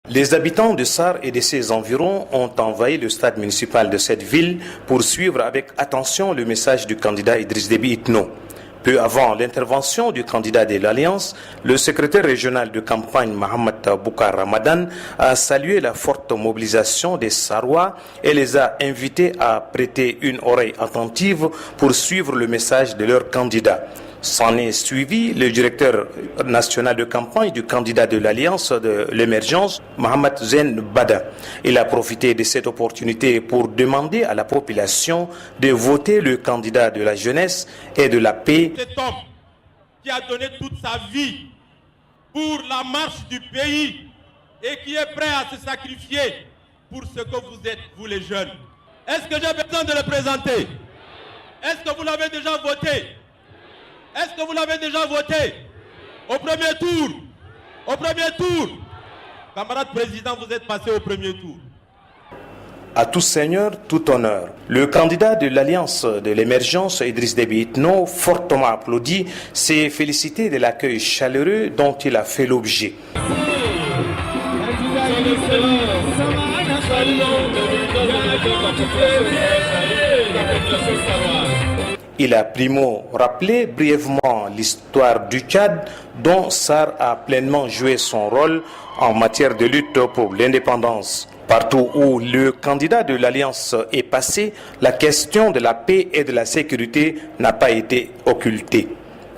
Les habitants de Sar et de ses environs ont envahi le stade municipal de cette ville pour suivre avec attention le message du candidat Idriss Déby Itno. Peu avant l'intervention du candidat de l'Alliance, le secrétaire régional de campagne Mohamed Boukar Ramadan a salué la forte mobilisation des Sarois et les a invités à prêter une oreille attentive pour suivre le message de leur candidat. S'en est suivi le directeur national de campagne du candidat de l'Alliance de l'émergence, Mohamed Zen Bada. Il a profité de cette opportunité pour demander à la population de voter le candidat de la jeunesse et de la paix. Cet homme qui a donné toute sa vie pour la marche du pays et qui est prêt à se sacrifier pour ce que vous êtes, vous les jeunes. Est-ce que j'ai besoin de le présenter? Est-ce que vous l'avez déjà voté? Est-ce que vous l'avez déjà voté? Au premier tour? Au premier tour? Camarade président, vous êtes passé au premier tour. À tout seigneur, tout honneur. Le candidat de l'Alliance de l'émergence, Idriss Déby Itno, fortement applaudi, s'est félicité de l'accueil chaleureux dont il a fait l'objet. Il a primo rappelé brièvement l'histoire du Tchad dont Sar a pleinement joué son rôle en matière de lutte pour l'indépendance. Partout où le candidat de l'Alliance est passé, la question de la paix et de la sécurité n'a pas été occultée.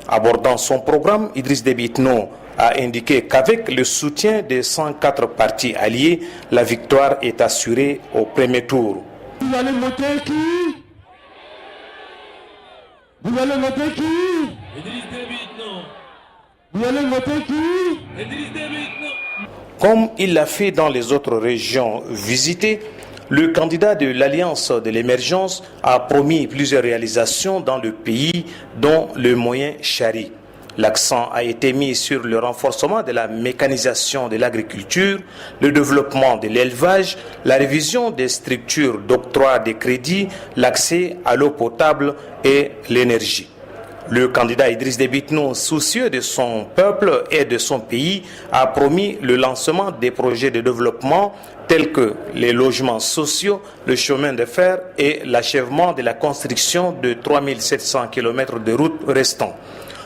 Abordant son programme, Idriss Déby Itno a indiqué qu'avec le soutien des 104 partis alliés, la victoire est assurée au premier tour. Vous allez voter qui? Vous allez voter qui? Idriss Déby Itno. Vous allez voter qui? Idriss Déby Itno. Comme il l'a fait dans les autres régions visitées, le candidat de l'Alliance de l'émergence a promis plusieurs réalisations dans le pays, dont le moyen Chari. L'accent a été mis sur le renforcement de la mécanisation de l'agriculture, le développement de l'élevage, la révision des structures d'octroi des crédits, l'accès à l'eau potable et l'énergie. Le candidat Idriss Déby Itno, soucieux de son peuple et de son pays, a promis le lancement des projets de développement tels que les logements sociaux, le chemin de fer et l'achèvement de la construction de 3700 km de routes restants.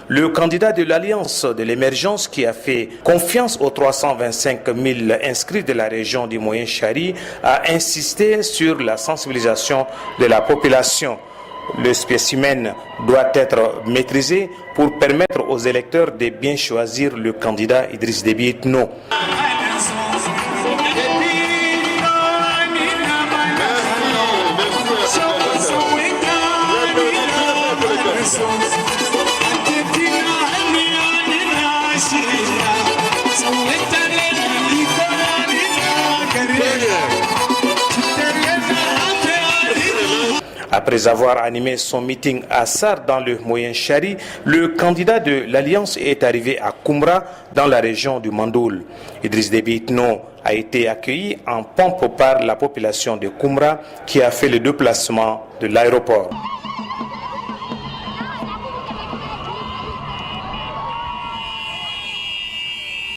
Le candidat de l'Alliance de l'émergence qui a fait confiance aux 325 000 inscrits de la région du Moyen Chari a insisté sur la sensibilisation de la population. Le spécimen doit être maîtrisé pour permettre aux électeurs de bien choisir le candidat Idriss Déby Itno. Après avoir animé son meeting à Sar dans le Moyen Chari, le candidat de l'Alliance est arrivé à Koumra dans la région du Mandoul. Idriss Déby Itno a été accueilli en pompe par la population de Koumra qui a fait le déplacement de l'aéroport.